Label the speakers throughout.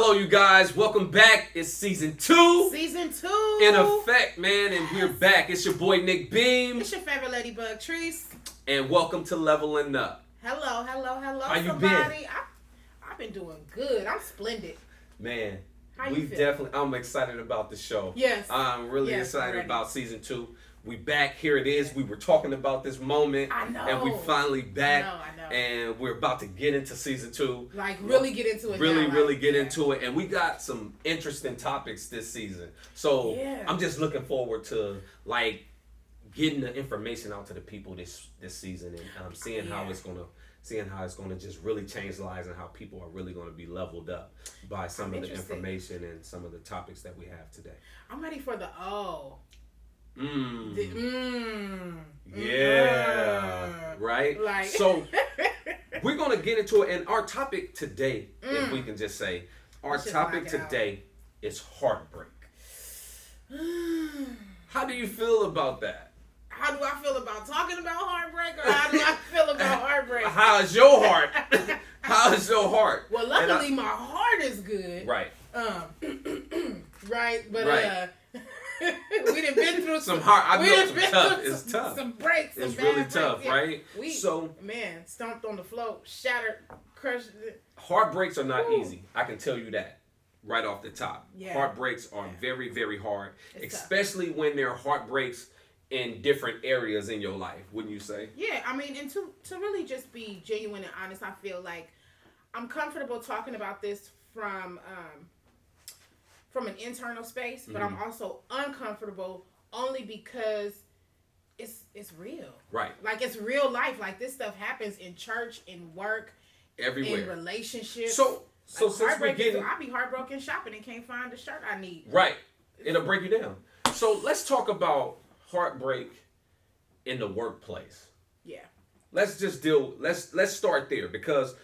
Speaker 1: Hello, you guys. Welcome back. It's season 2.
Speaker 2: Season 2.
Speaker 1: In effect, man, and we're back. It's your boy, Nick Beam.
Speaker 2: It's your favorite ladybug, Treese.
Speaker 1: And welcome to Leveling Up.
Speaker 2: Hello.
Speaker 1: How you
Speaker 2: somebody.
Speaker 1: been?
Speaker 2: I've been doing good. I'm splendid.
Speaker 1: Man,
Speaker 2: How you feel?
Speaker 1: I'm excited about the show.
Speaker 2: Yes.
Speaker 1: I'm really excited about season 2. We back. Here it is. We were talking about this moment.
Speaker 2: I know.
Speaker 1: And we finally back.
Speaker 2: I know.
Speaker 1: And we're about to get into season 2.
Speaker 2: Like, really get into it.
Speaker 1: Really get into it. And we got some interesting topics this season. So I'm just looking forward to, like, getting the information out to the people this season and seeing how it's gonna just really change lives and how people are really gonna be leveled up by some of the information and some of the topics that we have today.
Speaker 2: I'm ready for the O.
Speaker 1: Right?
Speaker 2: Like.
Speaker 1: So we're gonna get into it, and our topic today, if we can just say, our topic today is heartbreak. How do you feel about that?
Speaker 2: How do I feel about talking about heartbreak, or how do I feel about heartbreak?
Speaker 1: How's your heart? How's your heart?
Speaker 2: Well, luckily my heart is good.
Speaker 1: Right.
Speaker 2: Right, but
Speaker 1: right.
Speaker 2: we done been through
Speaker 1: some heart. I know it's tough. It's tough.
Speaker 2: Some breaks.
Speaker 1: It's really tough, right?
Speaker 2: We, stomped on the floor, shattered, crushed.
Speaker 1: Heartbreaks are not easy. I can tell you that right off the top.
Speaker 2: Yeah.
Speaker 1: Heartbreaks are very, very hard,
Speaker 2: it's
Speaker 1: especially
Speaker 2: tough.
Speaker 1: When they're heartbreaks in different areas in your life. Wouldn't you say?
Speaker 2: Yeah, I mean, and to really just be genuine and honest, I feel like I'm comfortable talking about this from an internal space, but I'm also uncomfortable only because it's real.
Speaker 1: Right.
Speaker 2: Like, it's real life. Like, this stuff happens in church, in work,
Speaker 1: everywhere,
Speaker 2: in relationships.
Speaker 1: So
Speaker 2: like,
Speaker 1: since we're getting,
Speaker 2: I'll be heartbroken shopping and can't find the shirt I need.
Speaker 1: Right. It'll break you down. So let's talk about heartbreak in the workplace.
Speaker 2: Yeah.
Speaker 1: Let's start there, because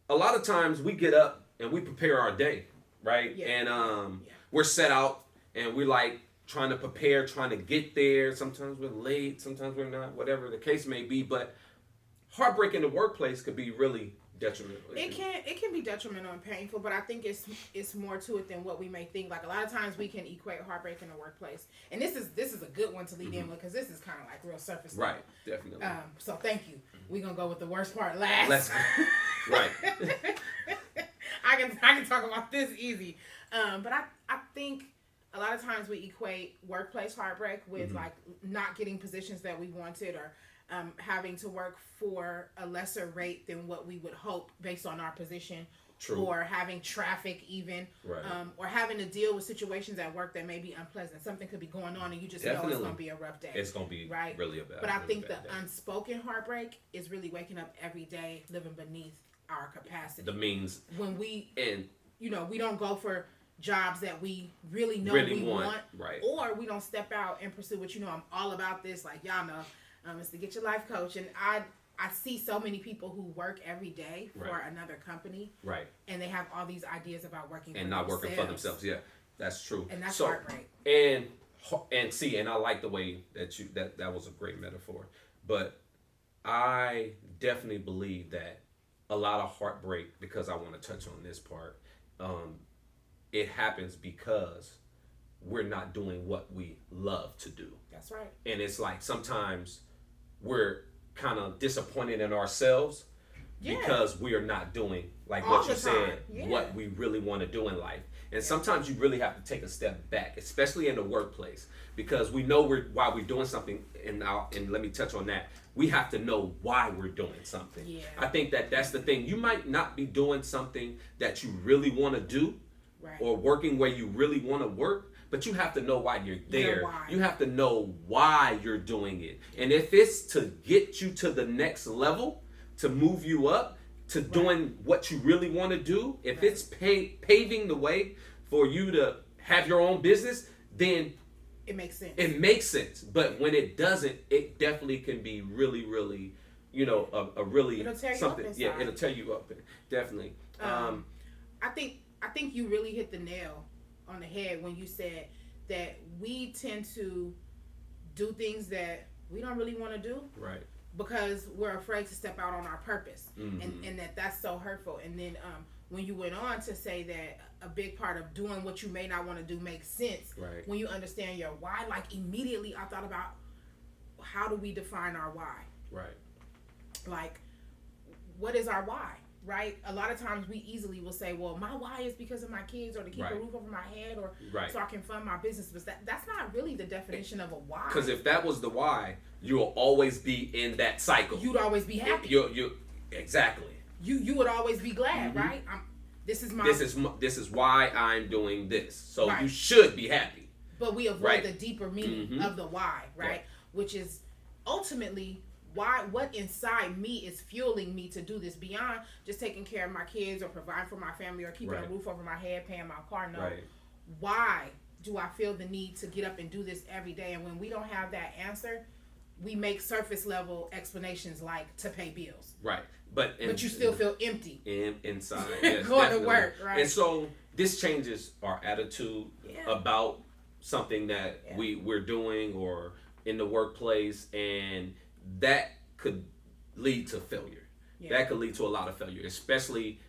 Speaker 1: a lot of times we get up and we prepare our day, right?
Speaker 2: Yeah.
Speaker 1: And we're set out and we're like trying to prepare, trying to get there. Sometimes we're late, sometimes we're not, whatever the case may be. But heartbreak in the workplace could be really detrimental.
Speaker 2: It can be detrimental and painful, but I think it's more to it than what we may think. Like, a lot of times we can equate heartbreak in the workplace, and this is a good one to lead in with, because this is kind of like real surface level.
Speaker 1: Right, definitely.
Speaker 2: So thank you. We're gonna go with the worst part last.
Speaker 1: Right.
Speaker 2: I can talk about this easy, but I think a lot of times we equate workplace heartbreak with like not getting positions that we wanted, or having to work for a lesser rate than what we would hope based on our position.
Speaker 1: True.
Speaker 2: Or having traffic even,
Speaker 1: right.
Speaker 2: Or having to deal with situations at work that may be unpleasant. Something could be going on and you just know it's going to be a rough day.
Speaker 1: It's going to be really a bad day.
Speaker 2: But I think the unspoken heartbreak is really waking up every day living beneath our capacity.
Speaker 1: The means.
Speaker 2: When we don't go for jobs that we really know we want.
Speaker 1: Right.
Speaker 2: Or we don't step out and pursue what I'm all about this, like y'all know. It's to get your life coach, and I see so many people who work every day for another company,
Speaker 1: right? And
Speaker 2: they have all these ideas about working
Speaker 1: and not working for themselves. Yeah, that's true.
Speaker 2: And that's heartbreak.
Speaker 1: And I like the way that that was a great metaphor. But I definitely believe that a lot of heartbreak, because I want to touch on this part, it happens because we're not doing what we love to do.
Speaker 2: That's right.
Speaker 1: And it's like sometimes we're kind of disappointed in ourselves because we are not doing, like what you said, what we really want to do in life. And sometimes you really have to take a step back, especially in the workplace, because we know why we're doing something. And let me touch on that. We have to know why we're doing something. Yeah. I think that's the thing. You might not be doing something that you really want to do, or working where you really want to work, but you have to know why you're there. You have to know why you're doing it. And if it's to get you to the next level, to move you up, to doing what you really want to do, if it's paving the way for you to have your own business, then
Speaker 2: it makes sense.
Speaker 1: It makes sense. But when it doesn't, it definitely can be really, really, a really
Speaker 2: it'll tear
Speaker 1: something.
Speaker 2: You up inside.
Speaker 1: It'll tear you up. Definitely.
Speaker 2: I think you really hit the nail on the head when you said that we tend to do things that we don't really want to do,
Speaker 1: right?
Speaker 2: Because we're afraid to step out on our purpose, and that's so hurtful. And then when you went on to say that a big part of doing what you may not want to do makes sense.
Speaker 1: Right.
Speaker 2: When you understand your why, like immediately I thought about how do we define our why?
Speaker 1: Right.
Speaker 2: Like, what is our why? Right? A lot of times we easily will say, well, my why is because of my kids, or to keep a roof over my head, or so I can fund my business. But that's not really the definition of a why. Because
Speaker 1: if that was the why, you'll always be in that cycle.
Speaker 2: You'd always be happy.
Speaker 1: Exactly.
Speaker 2: You would always be glad, right? This is
Speaker 1: why I'm doing this. So you should be happy.
Speaker 2: But we avoid the deeper meaning of the why, right? Yeah. Which is ultimately what inside me is fueling me to do this beyond just taking care of my kids or providing for my family or keeping a roof over my head, paying my car. No. Right. Why do I feel the need to get up and do this every day? And when we don't have that answer, we make surface level explanations like to pay bills.
Speaker 1: But
Speaker 2: you still feel empty
Speaker 1: inside. Yes,
Speaker 2: going to work, right?
Speaker 1: And so this changes our attitude about something that we're doing or in the workplace, and that could lead to failure. That could lead to a lot of failure, especially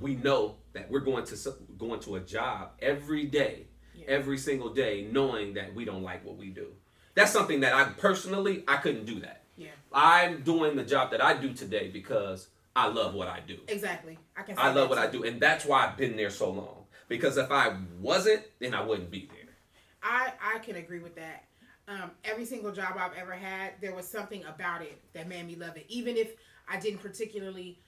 Speaker 1: we know that we're going to a job every day, every single day, knowing that we don't like what we do. That's something that I couldn't do that. Yeah. I'm doing the job that I do today because I love what I do.
Speaker 2: Exactly.
Speaker 1: I love what I do, and that's why I've been there so long. Because if I wasn't, then I wouldn't be there.
Speaker 2: I can agree with that. Every single job I've ever had, there was something about it that made me love it. Even if I didn't particularly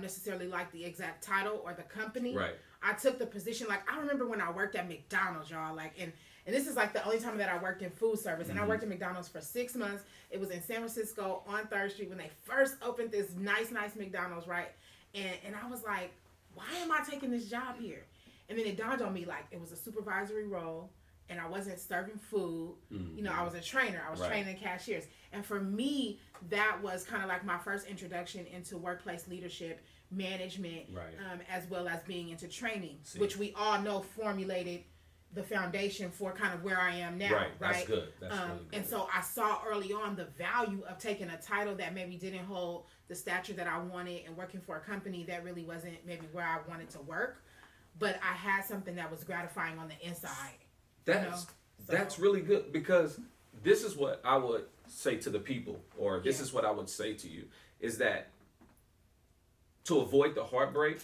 Speaker 2: necessarily like the exact title or the company. Right. I took the position. Like, I remember when I worked at McDonald's, y'all. Like, and this is like the only time that I worked in food service. And I worked at McDonald's for 6 months. It was in San Francisco on 3rd Street when they first opened this nice McDonald's, right? And I was like, why am I taking this job here? And then it dawned on me, like, it was a supervisory role. And I wasn't serving food. You know, I was a trainer. I was training cashiers. And for me, that was kind of like my first introduction into workplace leadership, management, as well as being into training, which we all know formulated the foundation for kind of where I am now. Right.
Speaker 1: That's good. That's really good.
Speaker 2: And so I saw early on the value of taking a title that maybe didn't hold the stature that I wanted and working for a company that really wasn't maybe where I wanted to work. But I had something that was gratifying on the inside.
Speaker 1: That's really good, because this is what I would say to the people, or this is what I would say to you, is that to avoid the heartbreak,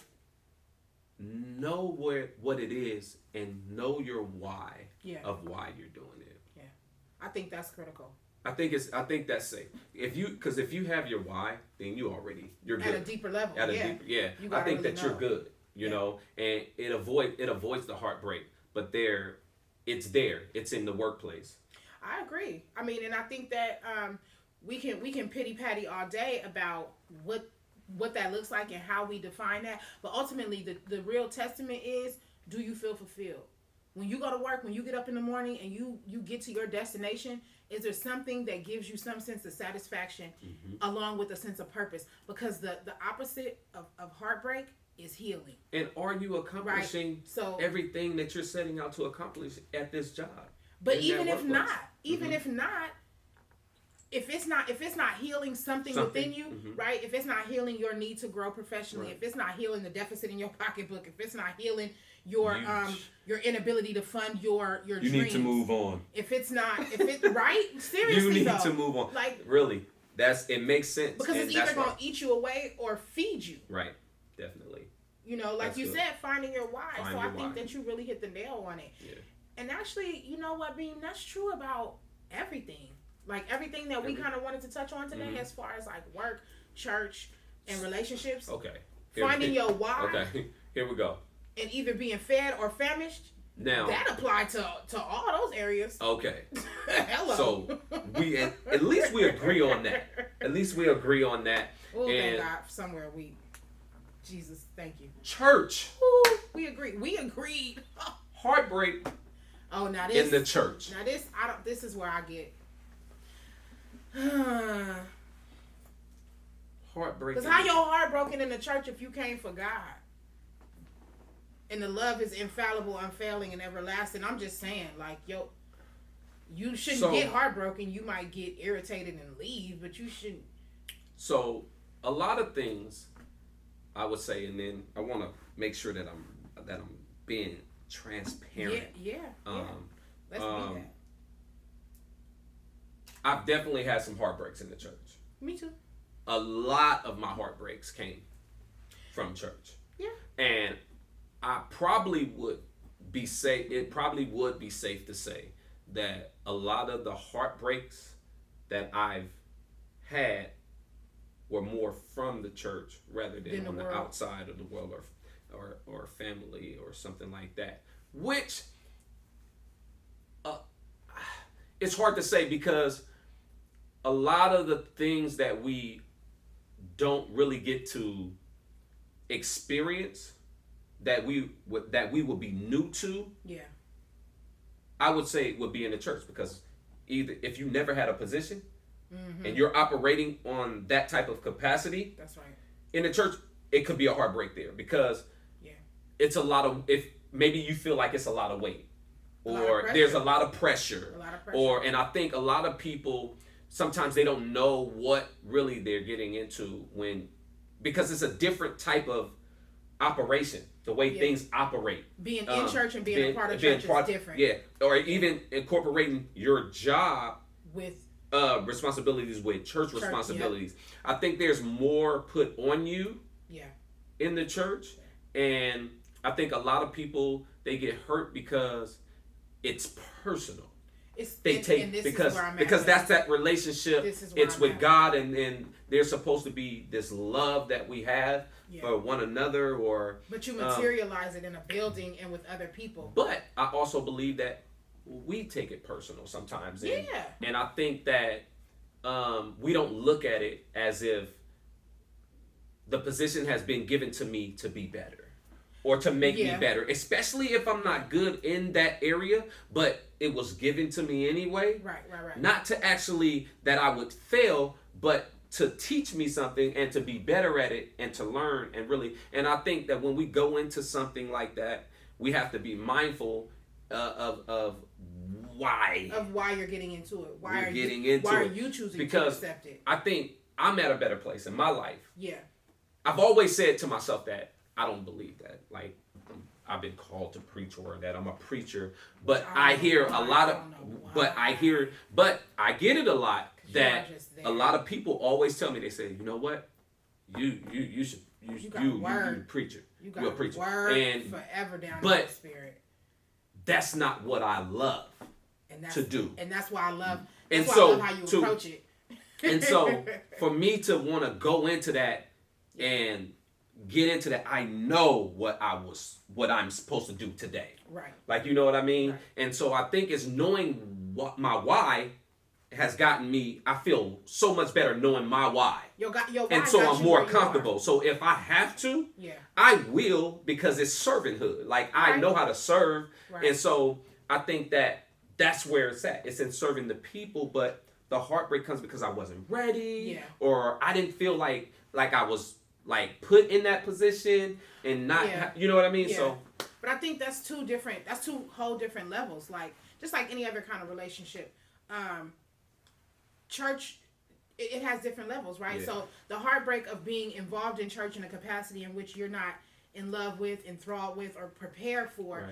Speaker 1: know what it is and know your why of why you're doing it.
Speaker 2: Yeah, I think that's critical.
Speaker 1: I think that's safe. If you have your why, then you're good
Speaker 2: at a deeper level.
Speaker 1: I think really that you're good. You know, and it avoids the heartbreak, but it's in the workplace.
Speaker 2: I agree. I mean, and I think that we can pity patty all day about what that looks like and how we define that. But ultimately, the real testament is, do you feel fulfilled? When you go to work, when you get up in the morning and you get to your destination, is there something that gives you some sense of satisfaction along with a sense of purpose? Because the opposite of heartbreak is healing.
Speaker 1: And are you accomplishing everything that you're setting out to accomplish at this job?
Speaker 2: But even if not, if it's not healing something within you, right? If it's not healing your need to grow professionally, if it's not healing the deficit in your pocketbook, if it's not healing your inability to fund your dreams,
Speaker 1: you need to move on.
Speaker 2: Right? Seriously,
Speaker 1: you need to move on. Like, really, it makes sense,
Speaker 2: because it's either gonna eat you away or feed you.
Speaker 1: Right. Definitely.
Speaker 2: You know, like you said, finding your why. So I think that you really hit the nail on it. Yeah. And actually, you know what, Beam? That's true about everything. Like everything that we kind of wanted to touch on today, as far as like work, church, and relationships.
Speaker 1: Okay.
Speaker 2: Finding your why.
Speaker 1: Okay. Here we go.
Speaker 2: And either being fed or famished. Now that applied to all those areas.
Speaker 1: Okay.
Speaker 2: Hello.
Speaker 1: So at least we agree on that.
Speaker 2: Oh, thank God. Somewhere Jesus, thank you.
Speaker 1: Church.
Speaker 2: Ooh, we agreed.
Speaker 1: Heartbreak.
Speaker 2: Oh, now this
Speaker 1: in the church.
Speaker 2: Now this is where I get
Speaker 1: heartbreak.
Speaker 2: Because how your heart broken in the church if you came for God? And the love is infallible, unfailing, and everlasting. I'm just saying, like, you shouldn't get heartbroken. You might get irritated and leave, but you shouldn't.
Speaker 1: So, a lot of things I would say, and then I want to make sure that I'm being transparent.
Speaker 2: Yeah. Let's be that.
Speaker 1: I've definitely had some heartbreaks in the church.
Speaker 2: Me too.
Speaker 1: A lot of my heartbreaks came from church.
Speaker 2: Yeah.
Speaker 1: And I probably would be safe. It probably would be safe to say that a lot of the heartbreaks that I've had were more from the church rather than on the outside of the world or family or something like that. Which it's hard to say because a lot of the things that we don't really get to experience that we would be new to.
Speaker 2: Yeah.
Speaker 1: I would say it would be in the church because either if you never had a position
Speaker 2: mm-hmm.
Speaker 1: and you're operating on that type of capacity,
Speaker 2: that's right.
Speaker 1: In the church, it could be a heartbreak there because it's a lot of, if maybe you feel like it's a lot of weight or there's a lot of pressure. And I think a lot of people sometimes they don't know what really they're getting into because it's a different type of operation. The way things operate.
Speaker 2: Being in church and being a part of church is different.
Speaker 1: Yeah. Or even incorporating your job
Speaker 2: with
Speaker 1: responsibilities with church responsibilities. I think there's more put on you in the church. And I think a lot of people, they get hurt because it's personal. Because that's that relationship. It's with God and there's supposed to be this love that we have for one another but
Speaker 2: you materialize it in a building and with other people.
Speaker 1: But I also believe that we take it personal sometimes. And I think that we don't look at it as if the position has been given to me to be better. Or to make me better, especially if I'm not good in that area, but it was given to me anyway.
Speaker 2: Right.
Speaker 1: Not to actually that I would fail, but to teach me something and to be better at it and to learn and really. And I think that when we go into something like that, we have to be mindful of why.
Speaker 2: Of why you're getting into it. Why are you choosing to accept it?
Speaker 1: I think I'm at a better place in my life.
Speaker 2: Yeah.
Speaker 1: I've always said to myself that I don't believe that. Like, I've been called to preach or that I'm a preacher, but I hear a lot of, but I get it a lot that a lot of people always tell me, they say, you know what, you a preacher, you're a preacher, and
Speaker 2: forever down in
Speaker 1: but
Speaker 2: the spirit.
Speaker 1: That's not what I love to do,
Speaker 2: and that's why I love.
Speaker 1: And
Speaker 2: so I love how you approach it.
Speaker 1: And so for me to want to go into that and get into that, I know what I'm supposed to do today.
Speaker 2: Right.
Speaker 1: Like, you know what I mean?
Speaker 2: Right.
Speaker 1: And so I think it's knowing what my why has gotten me, I feel so much better knowing my why.
Speaker 2: Your why
Speaker 1: and so I'm more comfortable. So if I have to, I will, because it's servanthood. Like, I know how to serve. Right. And so I think that that's where it's at. It's in serving the people, but the heartbreak comes because I wasn't ready or I didn't feel like I was put in that position and not, you know what I mean? So,
Speaker 2: but I think that's two whole different levels. Like, just like any other kind of relationship, church, it has different levels, right? Yeah. So the heartbreak of being involved in church in a capacity in which you're not in love with, enthralled with, or prepared for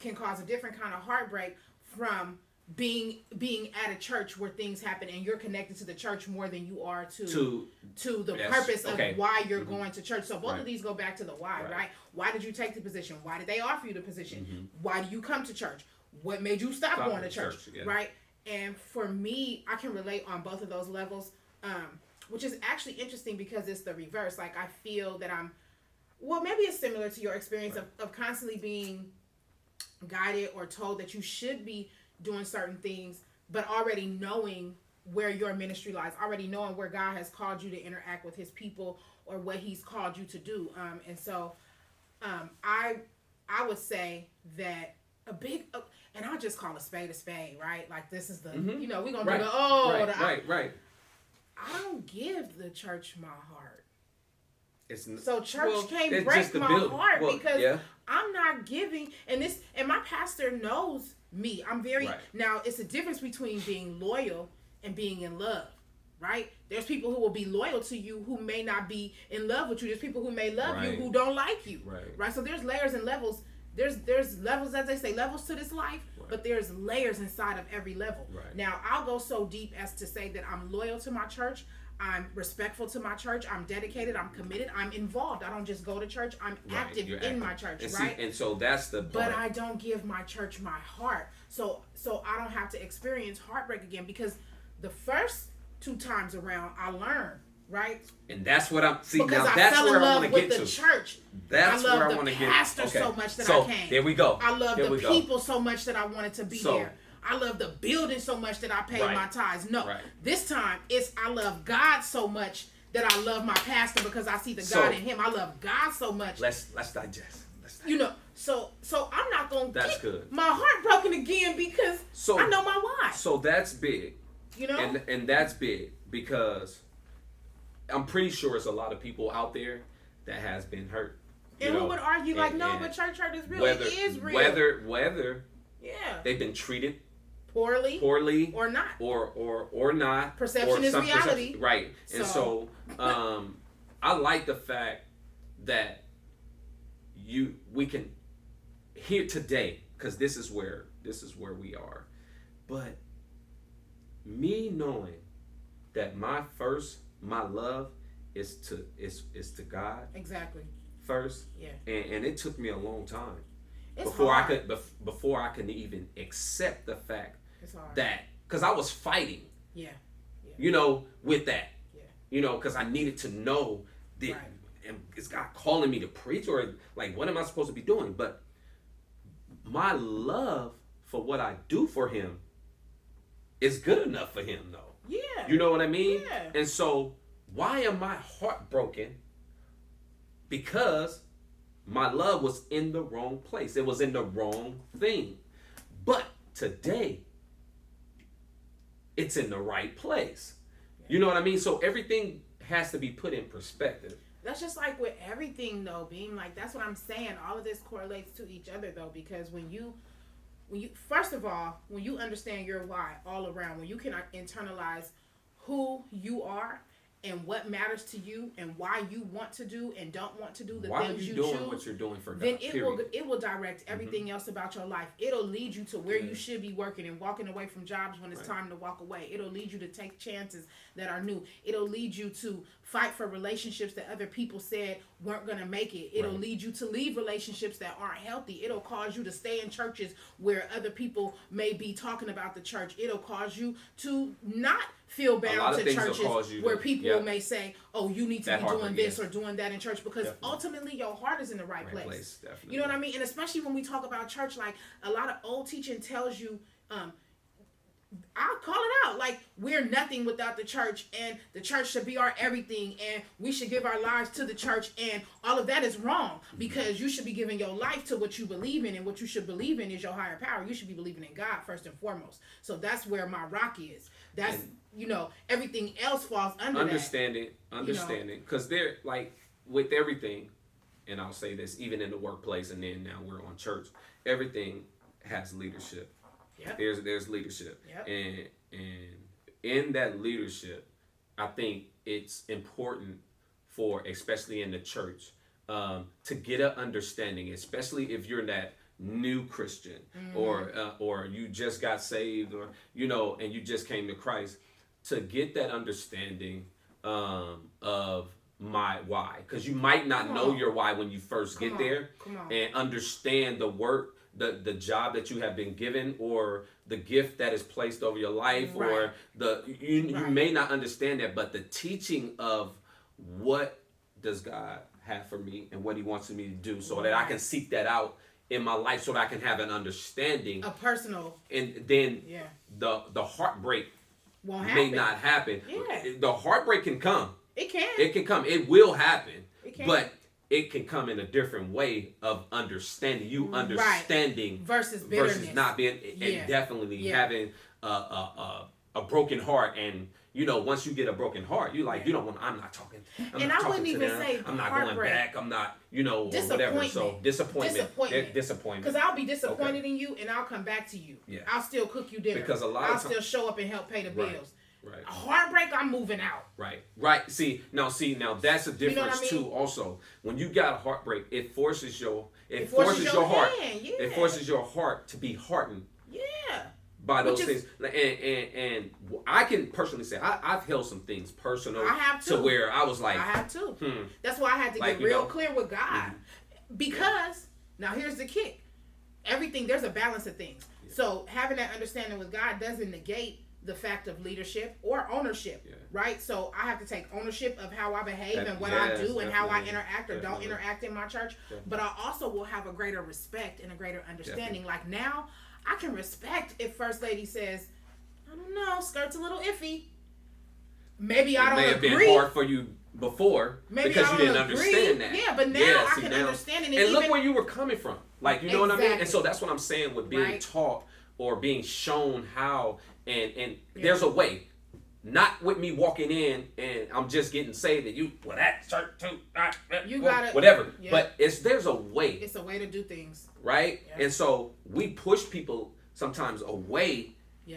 Speaker 2: can cause a different kind of heartbreak from being at a church where things happen and you're connected to the church more than you are to the purpose of why you're going to church. So both of these go back to the why, right? Why did you take the position? Why did they offer you the position? Why do you come to church? What made you stop going to church? Right? And for me, I can relate on both of those levels, which is actually interesting because it's the reverse. Like, I feel that maybe it's similar to your experience of constantly being guided or told that you should be doing certain things, but already knowing where your ministry lies, already knowing where God has called you to interact with his people or what he's called you to do. And so I would say that and I'll just call a spade, right? Like, this is the, we're going to do
Speaker 1: right.
Speaker 2: I don't give the church my heart.
Speaker 1: So
Speaker 2: church can't break my heart because I'm not giving, and my pastor knows me. I'm very now. It's a difference between being loyal and being in love. right? There's people who will be loyal to you who may not be in love with you. There's people who may love you who don't like you, right? So there's layers and levels. There's levels, as they say, levels to this life, but there's layers inside of every level. Now, I'll go so deep as to say that I'm loyal to my church. I'm respectful to my church. I'm dedicated. I'm committed. I'm involved. I don't just go to church. I'm active in my church, right?
Speaker 1: And so that's the part.
Speaker 2: But I don't give my church my heart. So I don't have to experience heartbreak again, because the first 2 times around I learned, right?
Speaker 1: And that's what I'm
Speaker 2: because now that's where I want to get to. The church. That's where I want to get. I love the pastor so much that I came.
Speaker 1: There we go.
Speaker 2: I love the people so much that I wanted to be there. I love the building so much that I paid my tithes. No, this time I love God so much that I love my pastor because I see the God in him. I love God so much.
Speaker 1: Let's digest.
Speaker 2: You know, so I'm not gonna get my heart broken again because I know my why.
Speaker 1: So that's big.
Speaker 2: You know,
Speaker 1: and that's big because I'm pretty sure it's a lot of people out there that has been hurt.
Speaker 2: And who would argue but church hurt is real. It is real.
Speaker 1: Whether they've been treated poorly
Speaker 2: or not,
Speaker 1: or not.
Speaker 2: Perception is reality,
Speaker 1: right? And so I like the fact that we can hear today, because this is where we are, but me knowing that my love is to God.
Speaker 2: Exactly.
Speaker 1: First.
Speaker 2: Yeah.
Speaker 1: And it took me a long time
Speaker 2: it's
Speaker 1: before
Speaker 2: hard.
Speaker 1: before I could even accept the fact
Speaker 2: it's hard.
Speaker 1: that, because I was fighting.
Speaker 2: Yeah.
Speaker 1: You know, with that.
Speaker 2: Yeah.
Speaker 1: You know, because I needed to know that.
Speaker 2: Right.
Speaker 1: And is God calling me to preach, or like what am I supposed to be doing? But my love for what I do for Him is good enough for Him, though.
Speaker 2: Yeah.
Speaker 1: You know what I mean?
Speaker 2: Yeah.
Speaker 1: And so why am I heartbroken? Because my love was in the wrong place. It was in the wrong thing. But today, it's in the right place. Yeah. You know what I mean? So everything has to be put in perspective.
Speaker 2: That's just like with everything, though, Beam. Like, that's what I'm saying. All of this correlates to each other, though, because when you first of all, when you understand your why all around, when you can internalize who you are and what matters to you and why you want to do and don't want to do the things you choose,
Speaker 1: doing what you're doing for God,
Speaker 2: then it will direct everything else about your life. It'll lead you to where you should be working and walking away from jobs when it's time to walk away. It'll lead you to take chances that are new. It'll lead you to fight for relationships that other people said weren't going to make it. It'll lead you to leave relationships that aren't healthy. It'll cause you to stay in churches where other people may be talking about the church. It'll cause you to not feel bound to churches where people may say, oh, you need to be doing this or doing that in church, because ultimately your heart is in the right place. You know what I mean? And especially when we talk about church, like a lot of old teaching tells you, I'll call it out, like we're nothing without the church, and the church should be our everything, and we should give our lives to the church, and all of that is wrong, because you should be giving your life to what you believe in, and what you should believe in is your higher power. You should be believing in God first and foremost. So that's where my rock is. That's, everything else falls under
Speaker 1: understanding, because they're like with everything, and I'll say this even in the workplace, and then now we're on church, everything has leadership. Yep. There's leadership.
Speaker 2: Yep.
Speaker 1: And in that leadership, I think it's important for, especially in the church, to get an understanding, especially if you're that new Christian, or you just got saved, or and you just came to Christ, to get that understanding of my why, because you might not know your why when you first get there, and understand the work, the job that you have been given, or the gift that is placed over your life, or you may not understand that, but the teaching of what does God have for me and what He wants me to do, so that I can seek that out in my life, so that I can have an understanding,
Speaker 2: a personal,
Speaker 1: and then the heartbreak may not happen. The heartbreak can come. It can come. It will happen. But it can come in a different way of understanding. You understanding
Speaker 2: versus bitterness.
Speaker 1: Versus not being, and definitely having a broken heart. And once you get a broken heart, you like, you don't want. I'm not talking.
Speaker 2: I wouldn't even say
Speaker 1: I'm not going back. I'm not. Or whatever. So disappointment.
Speaker 2: Because I'll be disappointed in you, and I'll come back to you.
Speaker 1: Yeah.
Speaker 2: I'll still cook you dinner.
Speaker 1: Because
Speaker 2: I'll still show up and help pay the bills.
Speaker 1: Right.
Speaker 2: A heartbreak, I'm moving out.
Speaker 1: Right. See, now that's a difference,
Speaker 2: you know what I mean?
Speaker 1: too. Also, when you got a heartbreak, it forces your heart.
Speaker 2: Yeah.
Speaker 1: It forces your heart to be hardened.
Speaker 2: Yeah.
Speaker 1: By those things, and I can personally say I've held some things personal.
Speaker 2: I have too.
Speaker 1: To where I was like,
Speaker 2: I have too. That's why I had to get real clear with God, because now here's the kick. Everything, there's a balance of things. Yeah. So having that understanding with God doesn't negate the fact of leadership or ownership, right? So I have to take ownership of how I behave and what I do and how I interact or don't interact in my church. But I also will have a greater respect and a greater understanding. Like now, I can respect if First Lady says, I don't know, skirt's a little iffy. Maybe I don't agree. It may have been hard
Speaker 1: for you before because you didn't understand that.
Speaker 2: Yeah, but now I can understand it.
Speaker 1: And look where you were coming from. Like, you know what I mean? And so that's what I'm saying with being taught or being shown how. And there's a way. Not with me walking in and I'm just getting saved and that church too.
Speaker 2: You got it.
Speaker 1: Whatever. Yeah. But there's a way.
Speaker 2: It's a way to do things.
Speaker 1: Right? Yeah. And so we push people sometimes away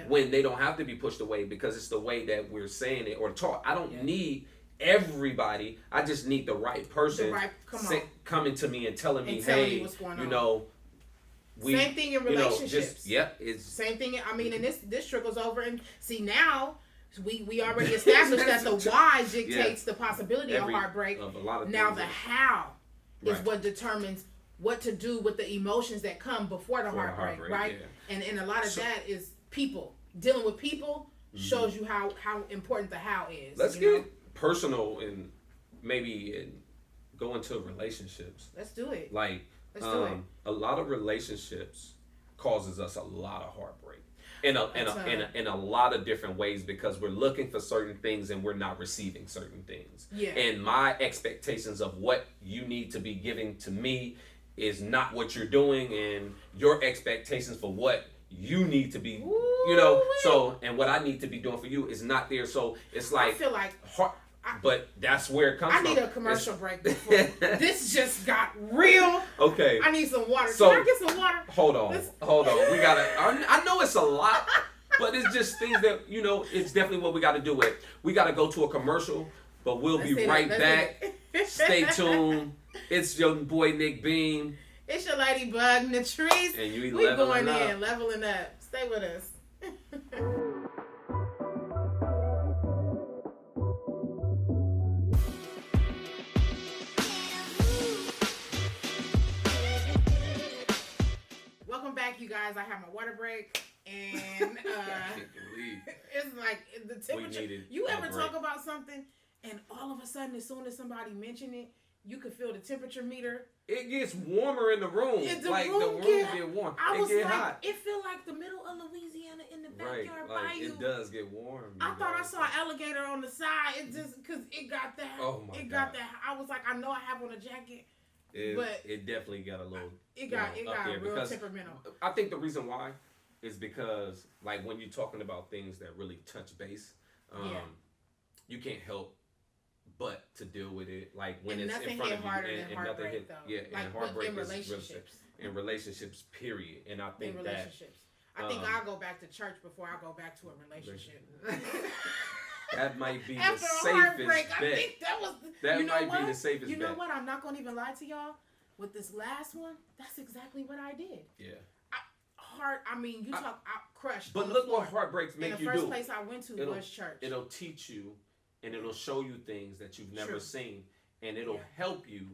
Speaker 1: when they don't have to be pushed away because it's the way that we're saying it or taught. I don't need everybody. I just need the right person coming to me and telling me, hey,
Speaker 2: what's going on.
Speaker 1: You know,
Speaker 2: same thing in relationships.
Speaker 1: It's
Speaker 2: same thing. I mean, and this trickles over and see now we already established that the why dictates the possibility of heartbreak.
Speaker 1: Of a lot of
Speaker 2: now the how is what determines what to do with the emotions that come before the heartbreak, right? Yeah. And a lot of that is people dealing with people shows you how important the how is.
Speaker 1: Let's get personal and maybe go into relationships.
Speaker 2: Let's do it.
Speaker 1: Like. A lot of relationships causes us a lot of heartbreak in a lot of different ways because we're looking for certain things and we're not receiving certain things.
Speaker 2: Yeah.
Speaker 1: And my expectations of what you need to be giving to me is not what you're doing, and your expectations for what you need to be, and what I need to be doing for you is not there. So it's like
Speaker 2: I feel like
Speaker 1: but that's where it comes from.
Speaker 2: I need a commercial break before this just got real.
Speaker 1: Okay.
Speaker 2: I need some water. Can I get some water?
Speaker 1: Hold on. We gotta. I know it's a lot, but it's just things that it's definitely what we got to do. We got to go to a commercial, but we'll be right back. Stay tuned. It's your boy Nick Beam.
Speaker 2: It's your ladybug Natrice.
Speaker 1: And
Speaker 2: we going in, leveling up. Stay with us. Welcome back, you guys. I have my water break, and
Speaker 1: I can't believe
Speaker 2: it's like the temperature. You ever talk about something, and all of a sudden, as soon as somebody mention it, you could feel the temperature meter.
Speaker 1: It gets warmer in the room.
Speaker 2: The room get warm. It get hot. It feel like the middle of Louisiana in the backyard bayou.
Speaker 1: It does get warm.
Speaker 2: I thought I saw an alligator on the side. It just because it got that.
Speaker 1: Oh my God.
Speaker 2: Got that. I was like, I know I have on a jacket. But
Speaker 1: it definitely got a little.
Speaker 2: It got real temperamental.
Speaker 1: I think the reason why is because like when you're talking about things that really touch base, you can't help but to deal with it. Like when it's in front of you, and nothing hit. Yeah, like and heartbreak
Speaker 2: in relationships.
Speaker 1: In relationships, period. And I think
Speaker 2: I think I'll go back to church before I go back to a relationship.
Speaker 1: That might be
Speaker 2: After
Speaker 1: the safest bet.
Speaker 2: I think that was.
Speaker 1: That might be the safest bet.
Speaker 2: You know what? I'm not going to even lie to y'all. With this last one, that's exactly what I did.
Speaker 1: Yeah.
Speaker 2: You talk crushed.
Speaker 1: But look what heartbreaks make you do.
Speaker 2: The first place I went to was church.
Speaker 1: It'll teach you, and it'll show you things that you've never seen, and it'll help you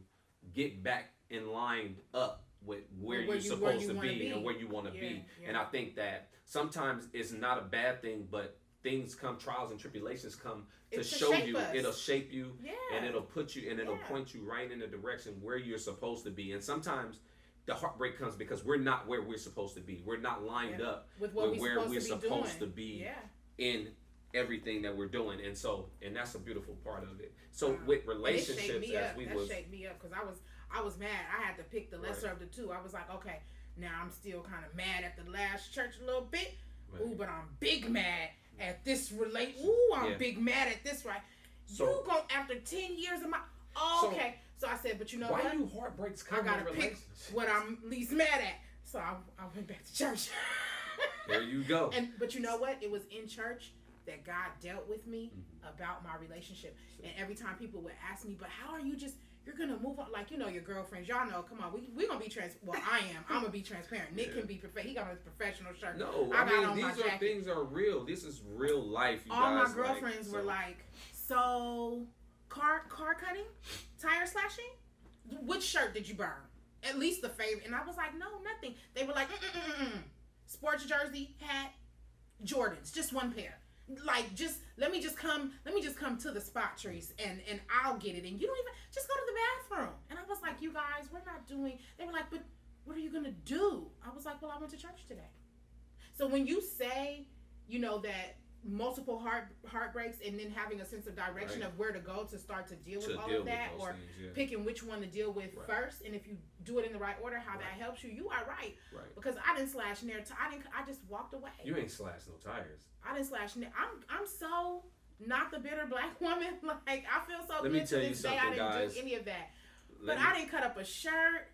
Speaker 1: get back in line up with where you're supposed to be and where you want to be. Yeah. And I think that sometimes it's not a bad thing, but trials and tribulations come to show you. It'll shape you, and it'll put you, and it'll point you right in the direction where you're supposed to be. And sometimes the heartbreak comes because we're not where we're supposed to be. We're not lined up with where we're supposed to be in everything that we're doing. And that's a beautiful part of it. So with relationships,
Speaker 2: that shaped me up because I was mad. I had to pick the lesser of the two. I was like, okay, now I'm still kind of mad at the last church a little bit. Right. Ooh, but I'm big mad at this I'm big mad at this, right? So, you go after 10 years of my okay. So I said, but you know
Speaker 1: why
Speaker 2: what?
Speaker 1: do heartbreaks come
Speaker 2: I gotta pick what I'm least mad at. So I went back to church.
Speaker 1: There you go.
Speaker 2: But you know what? It was in church that God dealt with me about my relationship. And every time people would ask me, but how are you just, you're going to move on? Like, you know, your girlfriends, y'all know, come on, we going to be well, I am. I'm going to be transparent. Nick can be, he got his professional shirt.
Speaker 1: No, I mean, these are things are real. This is real life, you
Speaker 2: all
Speaker 1: guys.
Speaker 2: My girlfriends were like, so, car cutting? Tire slashing? Which shirt did you burn? At least the favorite. And I was like, no, nothing. They were like, sports jersey, hat, Jordans, just one pair. Like, just let me just come to the spot, Trees, and I'll get it. And you don't even just go to the bathroom. And I was like, you guys, we're not doing. They were like, but what are you gonna do? I was like, well, I went to church today. So when you say, you know, that multiple heartbreaks and then having a sense of direction of where to go to start to deal with all of that, or things, picking which one to deal with first, and if you do it in the right order, how that helps you, you are right. Because I didn't slash near. I just walked away.
Speaker 1: You ain't slashed no tires.
Speaker 2: I didn't slash near. I'm so not the bitter black woman. Like, I feel so
Speaker 1: good to this day. I didn't
Speaker 2: do any of that. But I didn't cut up a shirt.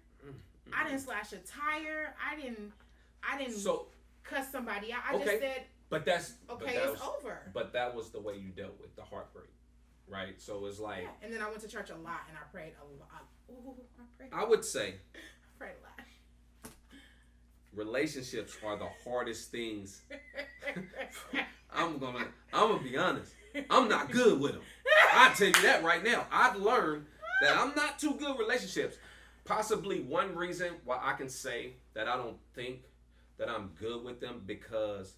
Speaker 2: I didn't slash a tire. I didn't cuss somebody out. I just said,
Speaker 1: but that's
Speaker 2: okay. It's over.
Speaker 1: But that was the way you dealt with the heartbreak, right? So it's like,
Speaker 2: And then I went to church a lot and I prayed a lot. Ooh,
Speaker 1: I would say,
Speaker 2: I prayed a lot.
Speaker 1: Relationships are the hardest things. I'm gonna be honest. I'm not good with them. I tell you that right now. I've learned that I'm not too good with relationships. Possibly one reason why I can say that I don't think that I'm good with them, because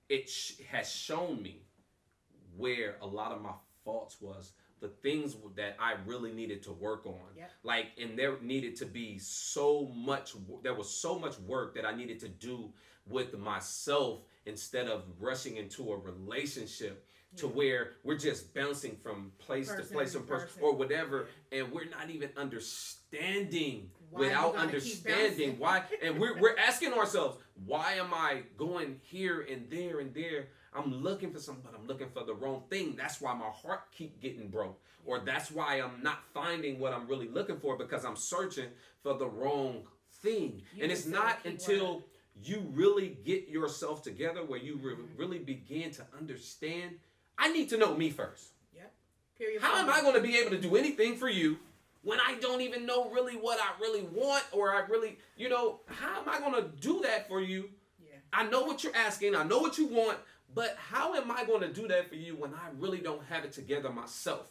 Speaker 1: it has shown me where a lot of my faults was, the things that I really needed to work on. Like, and there needed to be there was so much work that I needed to do with myself instead of rushing into a relationship to where we're just bouncing from place to place or whatever, and we're not even understanding without understanding why. And we're asking ourselves, why am I going here and there and there? I'm looking for something, but I'm looking for the wrong thing. That's why my heart keep getting broke, or that's why I'm not finding what I'm really looking for, because I'm searching for the wrong thing. And it's not until you really get yourself together where you really begin to understand, I need to know me first.
Speaker 2: Period.
Speaker 1: How am I going to be able to do anything for you when I don't even know really what I really want, or I really, how am I going to do that for you? I know what you're asking. I know what you want, but how am I going to do that for you when I really don't have it together myself?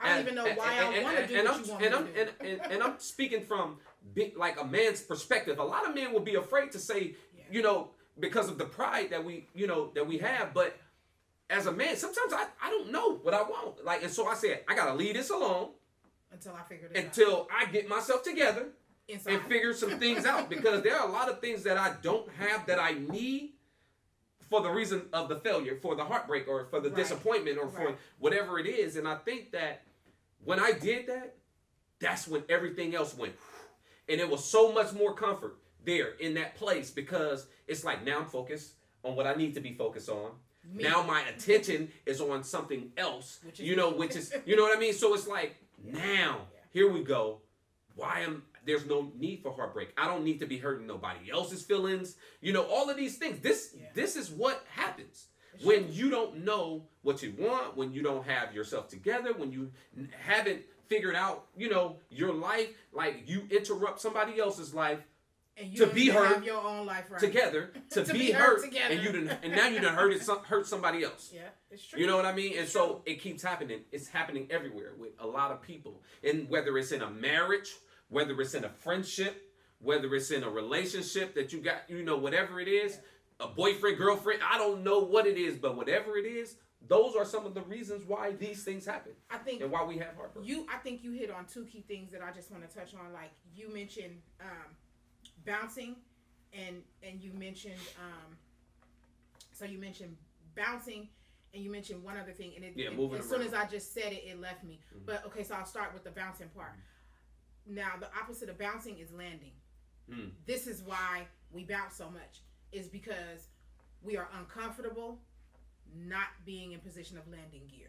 Speaker 2: I don't even know why I want to do what you want me to do.
Speaker 1: And I'm speaking from like a man's perspective. A lot of men will be afraid to say, because of the pride that we have. But as a man, sometimes I don't know what I want. Like, and so I said, I got to leave this alone
Speaker 2: until I figure it out.
Speaker 1: Until I get myself together and figure some things out. Because there are a lot of things that I don't have that I need for the reason of the failure, for the heartbreak, or for the disappointment, or for whatever it is. And I think that when I did that, that's when everything else went. And it was so much more comfort there in that place, because it's like, now I'm focused on what I need to be focused on. Now my attention is on something else, which is, you know what I mean? So it's like, now, here we go. There's no need for heartbreak. I don't need to be hurting nobody else's feelings. All of these things. This is what happens when you don't know what you want, when you don't have yourself together, when you haven't figured out, your life. Like, you interrupt somebody else's life
Speaker 2: and you
Speaker 1: to be hurt
Speaker 2: your own life
Speaker 1: together, to be hurt together. And now you done hurt somebody else.
Speaker 2: Yeah, it's true.
Speaker 1: You know what I mean? And so it keeps happening. It's happening everywhere with a lot of people. And whether it's in a marriage, whether it's in a friendship, whether it's in a relationship that you got, whatever it is, a boyfriend, girlfriend, I don't know what it is, but whatever it is, those are some of the reasons why these things happen.
Speaker 2: I think,
Speaker 1: and why we have heartbreak.
Speaker 2: I think you hit on two key things that I just want to touch on. Like, you mentioned bouncing, and you mentioned bouncing, and you mentioned one other thing, and as soon as I just said it, it left me. Mm-hmm. But okay, so I'll start with the bouncing part. Mm-hmm. Now, the opposite of bouncing is landing. Mm. This is why we bounce so much, is because we are uncomfortable not being in position of landing gear.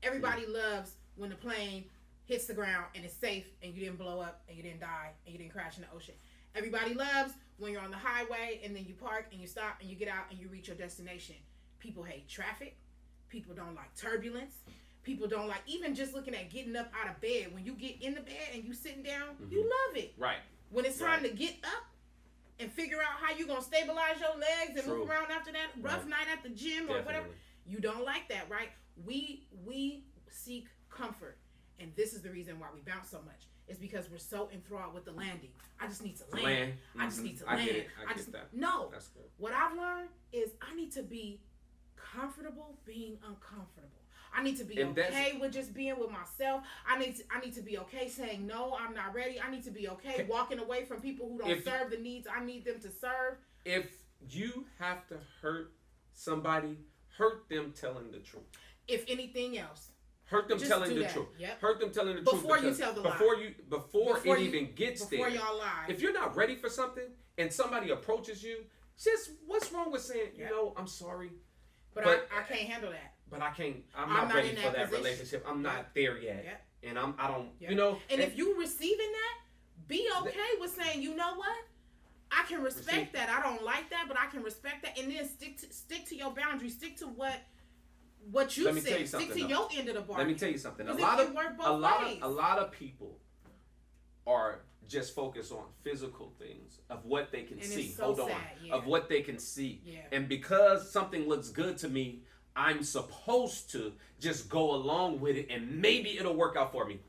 Speaker 2: Everybody loves when the plane hits the ground and it's safe and you didn't blow up and you didn't die and you didn't crash in the ocean. Everybody loves when you're on the highway and then you park and you stop and you get out and you reach your destination. People hate traffic. People don't like turbulence. People don't like even just looking at getting up out of bed. When you get in the bed and you sitting down, you love it.
Speaker 1: Right.
Speaker 2: When it's time to get up and figure out how you're going to stabilize your legs and move around after that rough night at the gym or whatever, you don't like that, right? We seek comfort. And this is the reason why we bounce so much. It's because we're so enthralled with the landing. I just need to land. I just need to land.
Speaker 1: I get that.
Speaker 2: No.
Speaker 1: That's good.
Speaker 2: What I've learned is I need to be comfortable being uncomfortable. I need to be okay with just being with myself. I need to be okay saying no, I'm not ready. I need to be okay walking away from people who don't serve the needs I need them to serve.
Speaker 1: If you have to hurt somebody, hurt them telling the truth.
Speaker 2: If anything else.
Speaker 1: Hurt them telling the truth.
Speaker 2: Yep.
Speaker 1: Hurt them telling the truth.
Speaker 2: Before you tell the lie.
Speaker 1: Before it even gets there.
Speaker 2: Before y'all lie.
Speaker 1: If you're not ready for something and somebody approaches you, just what's wrong with saying, I'm sorry.
Speaker 2: But I can't handle that.
Speaker 1: But I'm not ready for that relationship. I'm not there yet. And I don't,
Speaker 2: And if you receiving that, be okay with saying, you know what? I can respect that. I don't like that, but I can respect that. And then stick to your boundaries. Stick to what you said. Stick to your end of the bargain.
Speaker 1: Let me tell you something. A lot of people are just focused on physical things of what they can see. Of what they can see. Yeah. And because something looks good to me, I'm supposed to just go along with it and maybe it'll work out for me.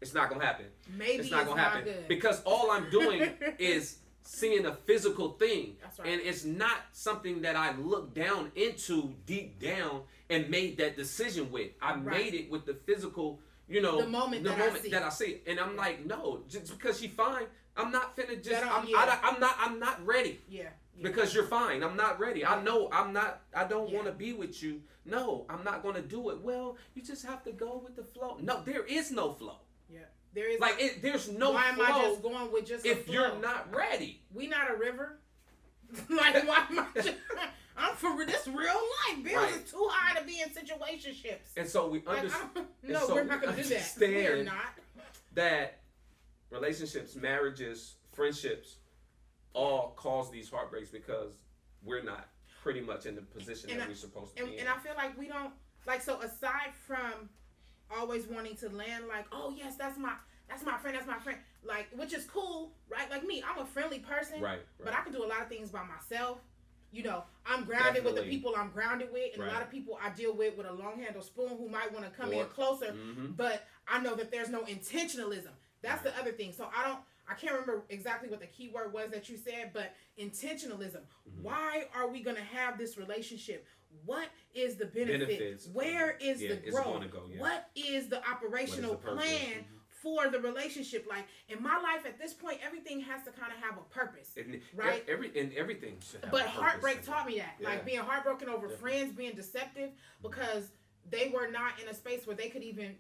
Speaker 1: It's not gonna happen. It's not gonna happen. Good. Because all I'm doing is seeing a physical thing. That's right. And it's not something that I looked down into deep down and made that decision with. I made it with the physical, the moment that I see. And I'm like, no, just because she's fine, I'm not finna just I'm not ready. Yeah. Because you're fine. I'm not ready. I know I don't want to be with you. No, I'm not going to do it. Well, you just have to go with the flow. No, there is no flow. Yeah. There is there's no
Speaker 2: why
Speaker 1: flow.
Speaker 2: Why am I just going with just
Speaker 1: if you're not ready?
Speaker 2: We not a river. Like why am I just I'm for this real life. Bills is too high to be in situationships.
Speaker 1: And so we understand.
Speaker 2: No, we're not going to do that. We're not.
Speaker 1: That relationships, marriages, friendships all cause these heartbreaks because we're not pretty much in the position that we're supposed to be in.
Speaker 2: And I feel like we don't, so aside from always wanting to land like, oh yes, that's my friend, like, which is cool, right? Like me, I'm a friendly person, right. But I can do a lot of things by myself. I'm grounded with the people I'm grounded with, and a lot of people I deal with a long handled spoon who might want to come in closer, but I know that there's no intentionalism. That's the other thing. So I can't remember exactly what the key word was that you said, but intentionalism. Why are we going to have this relationship? What is the benefit? Where is the growth? What is the operational plan for the relationship? Like in my life at this point, everything has to kind of have a purpose, right?
Speaker 1: Everything should have
Speaker 2: But heartbreak taught me that. Like being heartbroken over friends, being deceptive because they were not in a space where they could even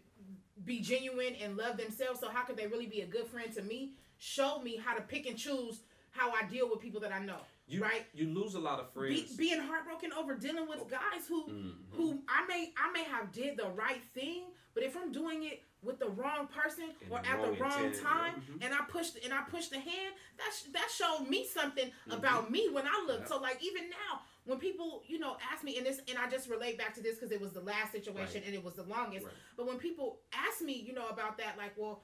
Speaker 2: be genuine and love themselves. So how could they really be a good friend to me? Showed me how to pick and choose how I deal with people that I know. Right? You
Speaker 1: lose a lot of friends.
Speaker 2: Being heartbroken over dealing with guys who I may have did the right thing, but if I'm doing it with the wrong person or at the wrong time, and I pushed the hand, that showed me something about me when I looked. So like even now, when people ask me, and I just relate back to this because it was the last situation and it was the longest. Right. But when people ask me, about that, like, well,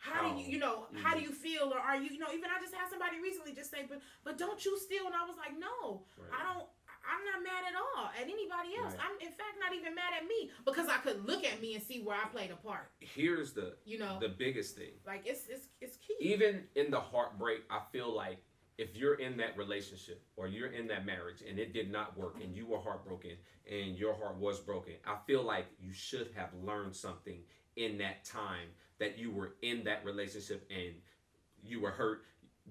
Speaker 2: how do you, how do you feel, or are you, even I just had somebody recently just say, but don't you still? And I was like, no, I'm not mad at all at anybody else. Right. I'm in fact not even mad at me because I could look at me and see where I played a part.
Speaker 1: Here's the biggest thing.
Speaker 2: Like it's key.
Speaker 1: Even in the heartbreak, I feel like if you're in that relationship or you're in that marriage and it did not work and you were heartbroken and your heart was broken, I feel like you should have learned something in that time that you were in that relationship and you were hurt.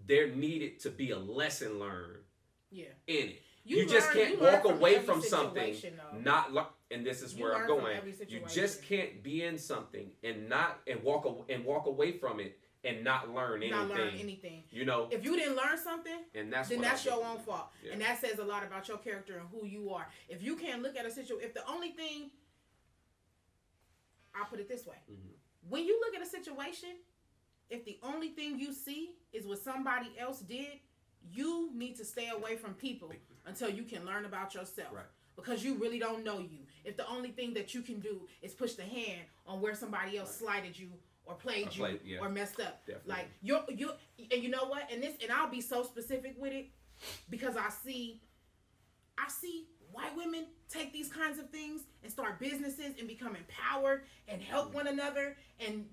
Speaker 1: There needed to be a lesson learned in it. You just can't walk away from something, and this is where I'm going. You just can't be in something and walk away from it and not learn anything.
Speaker 2: Not learn anything. If you didn't learn something, then that's your own fault. Yeah. And that says a lot about your character and who you are. If you can't look at a situation, if the only thing, I'll put it this way. When you look at a situation, if the only thing you see is what somebody else did, you need to stay away from people until you can learn about yourself. Right. because you really don't know you. If the only thing that you can do is push the hand on where somebody else slighted you or played you or messed up.
Speaker 1: Definitely.
Speaker 2: Like you and you know what? And I'll be so specific with it because I see white women take these kinds of things and start businesses and become empowered and help one another and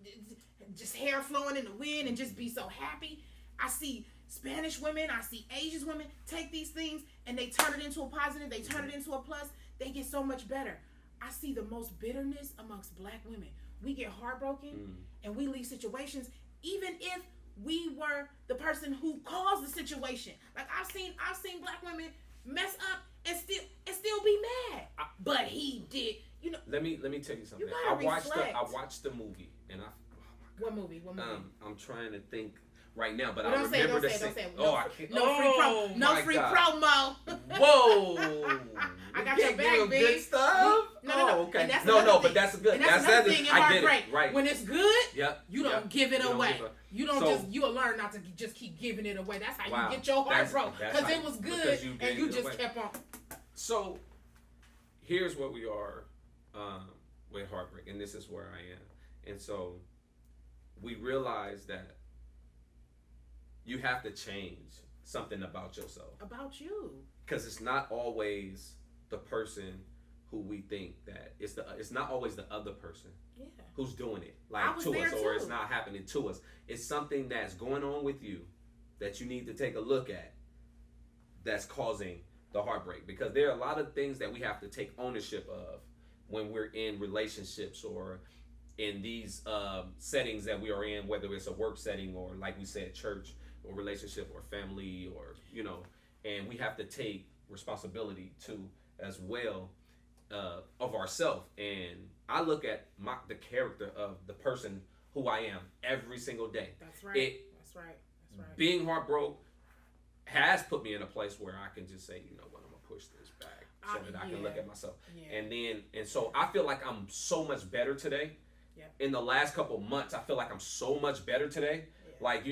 Speaker 2: just hair flowing in the wind and just be so happy. I see Spanish women, I see Asian women take these things and they turn it into a positive, they turn it into a plus, they get so much better. I see the most bitterness amongst black women. We get heartbroken and we leave situations even if we were the person who caused the situation. Like I've seen black women mess up and still be mad. But he did, you know.
Speaker 1: Let me tell you something.
Speaker 2: I
Speaker 1: watched the movie and
Speaker 2: What movie?
Speaker 1: I'm trying to think right now, but
Speaker 2: well,
Speaker 1: I remember the scene. I can't.
Speaker 2: No free promo.
Speaker 1: Whoa!
Speaker 2: I got your back, baby.
Speaker 1: Good stuff.
Speaker 2: No.
Speaker 1: Okay. But that's good.
Speaker 2: And that's another thing in heartbreak.
Speaker 1: Right.
Speaker 2: When it's good, you don't give it away. You'll learn not to just keep giving it away. That's how you get your heart broke. Because it was good and you just kept on.
Speaker 1: So, here's what we are with heartbreak, and this is where I am. And so, we realize that you have to change something about yourself.
Speaker 2: About you.
Speaker 1: Because it's not always the person who we think that it's not always the other person who's doing it like to us, or it's not happening to us. It's something that's going on with you that you need to take a look at that's causing the heartbreak, because there are a lot of things that we have to take ownership of when we're in relationships or in these settings that we are in, whether it's a work setting or, like we said, church or relationship or family, or and we have to take responsibility too as well of ourselves. And I look at the character of the person who I am every single day.
Speaker 2: That's right. That's right.
Speaker 1: Being heartbroken has put me in a place where I can just say, you know what, I'm gonna push this back so that I can look at myself. Yeah. And so I feel like I'm so much better today. Yeah. In the last couple months, I feel like I'm so much better today. Yeah. Like,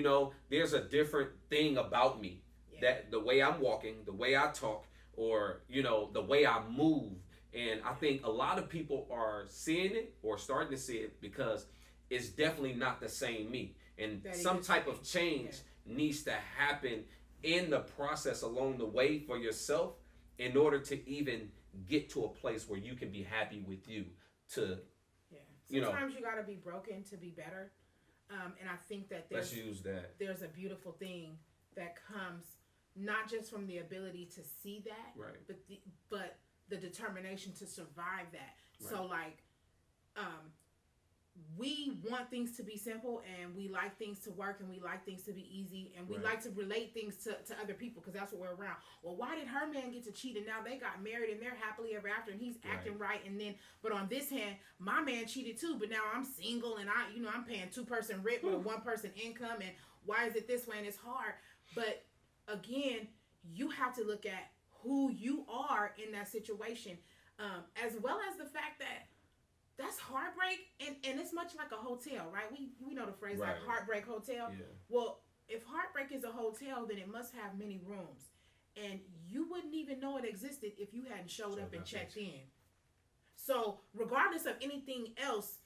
Speaker 1: there's a different thing about me, that the way I'm walking, the way I talk, or, the way I move. And I think a lot of people are seeing it or starting to see it because it's definitely not the same me. And some type of change needs to happen in the process along the way for yourself in order to even get to a place where you can be happy with you.
Speaker 2: Sometimes you got to be broken to be better. And I think that
Speaker 1: let's use that.
Speaker 2: There's a beautiful thing that comes not just from the ability to see that,
Speaker 1: right,
Speaker 2: but the determination to survive that. Right. So we want things to be simple, and we like things to work, and we like things to be easy, and we like to relate things to other people because that's what we're around. Well, why did her man get to cheat and now they got married and they're happily ever after and he's acting right, and then but on this hand, my man cheated too, but now I'm single and I'm paying 2-person rent with a 1-person income, and why is it this way? And it's hard. But again, you have to look at who you are in that situation, as well as the fact that that's heartbreak, and it's much like a hotel, right? We know the phrase like heartbreak hotel. Yeah. Well, if heartbreak is a hotel, then it must have many rooms, and you wouldn't even know it existed if you hadn't showed up and checked in. So regardless of anything else,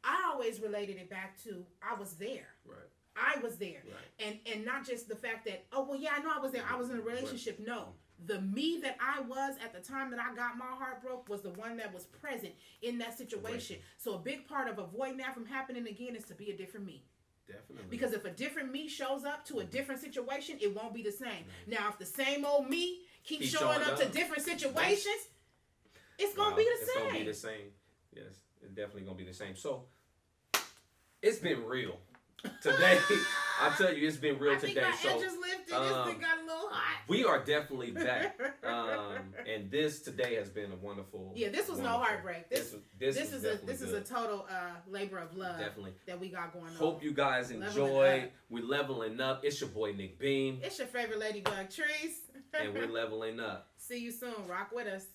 Speaker 2: I always related it back to I was there. Right. I was there. Right. And not just the fact that, I know I was there. I was in a relationship. Right. No. The me that I was at the time that I got my heart broke was the one that was present in that situation. Right. So a big part of avoiding that from happening again is to be a different me. Definitely. Because if a different me shows up to a different situation, it won't be the same. Right. Now, if the same old me keeps showing up to different situations, it's going to be the same. It's going to be the same. Yes, it's definitely going to be the same. So, it's been real. Today, I tell you, it's been real today. I think my edges lifted. This thing got a little hot. We are definitely back, and this today has been a wonderful. Yeah, this was no heartbreak. This is a total labor of love. Definitely that we got going on. Hope you guys enjoy. We're leveling up. It's your boy Nick Beam. It's your favorite ladybug Trees, and we're leveling up. See you soon. Rock with us.